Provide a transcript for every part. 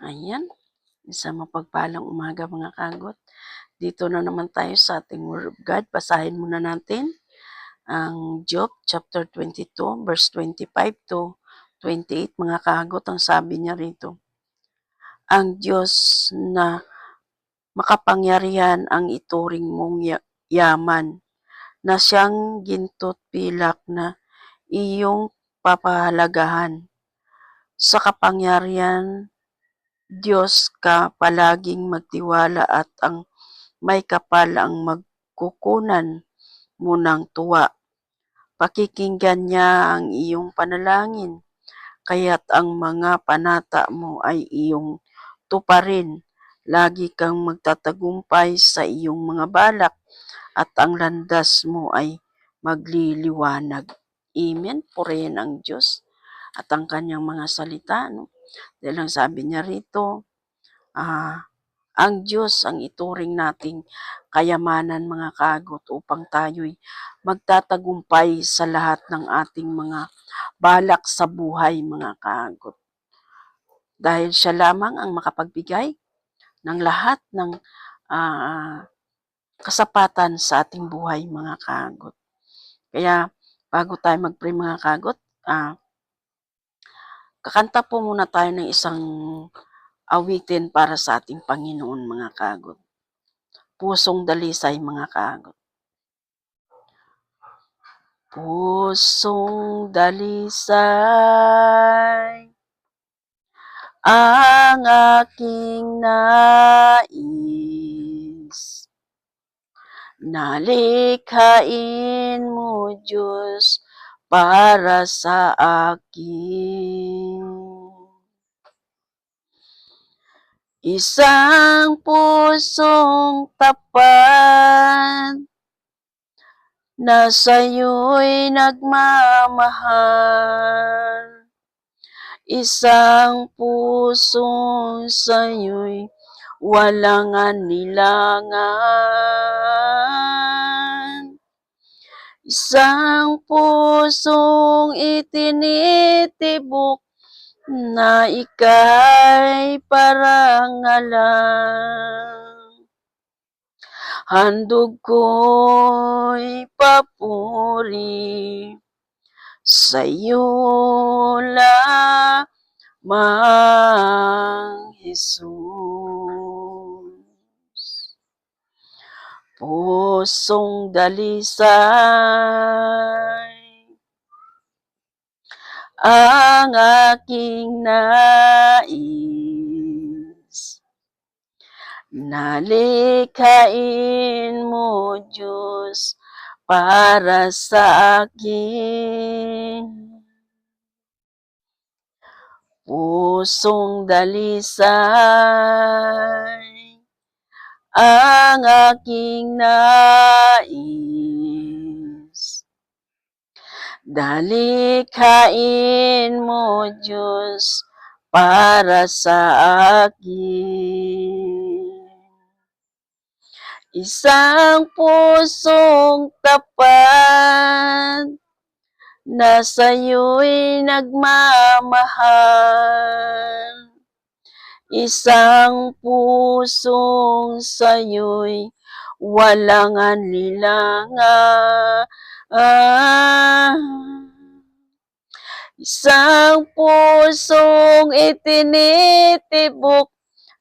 Ayan, isang mapagpalang umaga mga kagot. Dito na naman tayo sa ating Word of God. Basahin muna natin ang Job chapter 22 verse 25 to 28 mga kagot. Ang sabi niya rito, ang Diyos na makapangyarihan ang ituring mong yaman, na siyang ginto't pilak na iyong papahalagahan. Sa kapangyarihan Diyos ka palaging magtiwala at ang may kapal ang magkukunan mo ng tuwa. Pakikinggan niya ang iyong panalangin, kaya't ang mga panata mo ay iyong tuparin. Lagi kang magtatagumpay sa iyong mga balak at ang landas mo ay magliliwanag. Amen. Purihin ang Diyos at ang kanyang mga salita. No? Dahil ang sabi niya rito, ang Diyos ang ituring nating kayamanan mga kagot upang tayo'y magtatagumpay sa lahat ng ating mga balak sa buhay mga kagot. Dahil siya lamang ang makapagbigay ng lahat ng kasapatan sa ating buhay mga kagot. Kaya bago tayo mag-pray mga kagot, kakanta po muna tayo ng isang awitin para sa ating Panginoon mga kagot. Pusong dalisay mga kagot. Pusong dalisay ang aking nais, nalikhain mo Diyos para sa akin. Isang pusong tapat na sa'yo'y nagmamahal. Isang pusong sa'yo'y walang anilangan. Isang pusong itinitibok na ika'y parangalan. Handog ko'y papuri sa'yo lamang, Jesus. Pusong dalisay ang aking nais, nalikhain mo Diyos para sa akin. Pusong dalisay ang aking nais, dalikhain mo Diyos para sa akin. Isang pusong tapat na sa'yo'y nagmamahal. Isang pusong sa'yo'y walang anilangan. Isang pusong itinitibok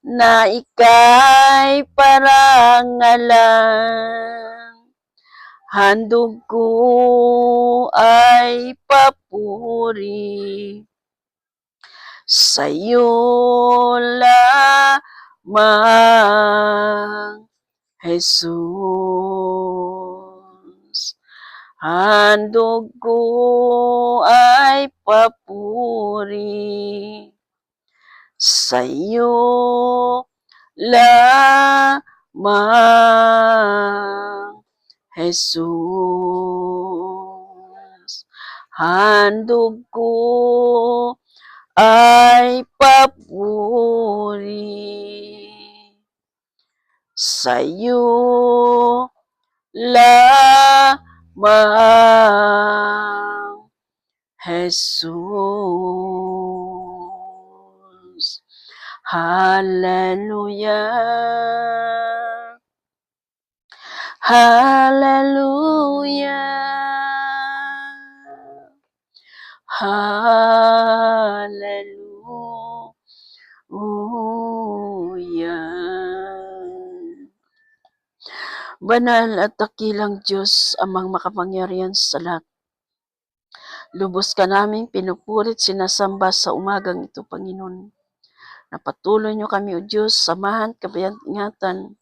na ika'y parangalan. Handog ko ay papuri sa'yo lamang, Jesus. Handog ko ay papuri sa'yo lamang, Jesus. Handog ko ay papuri sa'yo lamang, Jesus. Hallelujah. Hallelujah. Hallelujah. Banal at dakilang Diyos, amang makapangyarihan sa lahat. Lubos ka naming pinupurit, sinasamba sa umagang ito, Panginoon. Napatuloy niyo kami, O Diyos, samahan, kabayan, ingatan.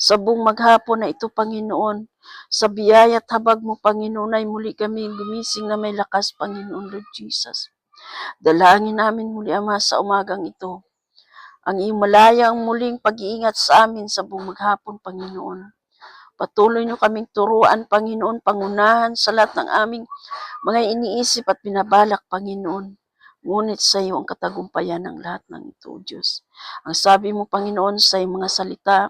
Sa buong maghapon na ito, Panginoon, sa biyaya at habag mo, Panginoon, ay muli kami gumising na may lakas, Panginoon, Lord Jesus. Dalangin namin muli, Ama, sa umagang ito. Ang iyong malayang muling pag-iingat sa amin sa buong maghapon, Panginoon. Patuloy niyo kaming turuan, Panginoon, pangunahan sa lahat ng aming mga iniisip at binabalak, Panginoon. Ngunit sa iyo ang katagumpayan ng lahat ng ito, Diyos. Ang sabi mo, Panginoon, sa iyong mga salita,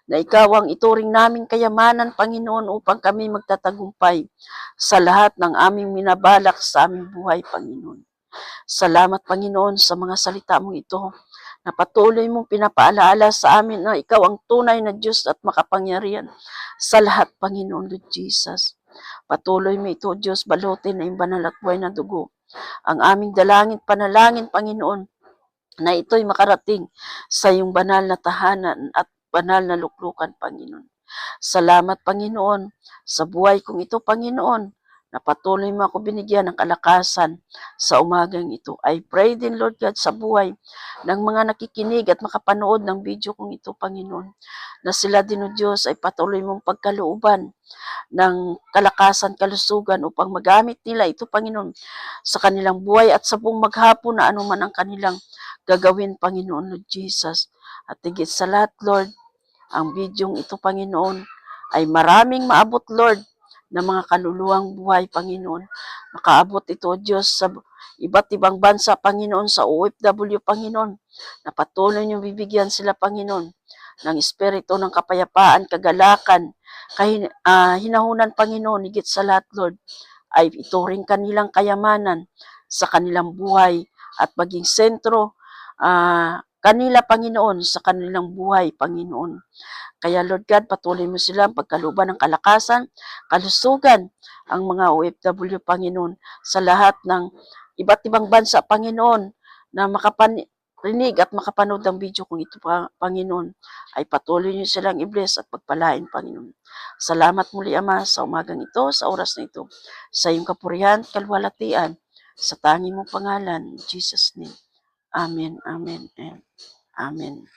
na ikaw ang ituring naming kayamanan, Panginoon, upang kami magtatagumpay sa lahat ng aming minabalak sa aming buhay, Panginoon. Salamat, Panginoon, sa mga salita mong ito na patuloy mong pinapaalaala sa amin na ikaw ang tunay na Diyos at makapangyarihan sa lahat, Panginoon, Lord Jesus. Patuloy mo ito, Diyos, balutin na yung banal at buhay na dugo. Ang aming dalangin, panalangin, Panginoon, na ito'y makarating sa iyong banal na tahanan at banal na luklukan, Panginoon. Salamat, Panginoon, sa buhay kong ito, Panginoon, na patuloy mo ako binigyan ng kalakasan sa umagang ito. I pray din, Lord God, sa buhay ng mga nakikinig at makapanood ng video kong ito, Panginoon, na sila din, O Diyos, ay patuloy mong pagkalooban ng kalakasan, kalusugan upang magamit nila ito, Panginoon, sa kanilang buhay at sa buong maghapon na anuman ang kanilang gagawin, Panginoon, Lord Jesus. At higit sa lahat, Lord, ang bidyong ito, Panginoon, ay maraming maabot, Lord, na mga kaluluwang buhay, Panginoon. Makaabot ito, Diyos, sa iba't ibang bansa, Panginoon, sa OFW, Panginoon, na patuloy niyong bibigyan sila, Panginoon, ng espiritu ng kapayapaan, kagalakan, hinahunan, Panginoon, higit sa lahat, Lord, ay ituring kanilang kayamanan sa kanilang buhay at maging sentro kanila, Panginoon, sa kanilang buhay, Panginoon. Kaya, Lord God, patuloy mo silang pagkaluban ng kalakasan, kalusugan, ang mga OFW, Panginoon, sa lahat ng iba't ibang bansa, Panginoon, na makaparinig at makapanood ng video kung ito, Panginoon, ay patuloy niyo silang i-bless at pagpalain, Panginoon. Salamat muli, Ama, sa umagang ito, sa oras na ito, sa iyong kapurihan, kalwalatian, sa tanging mong pangalan, in Jesus' name. Amen, amen, and amen.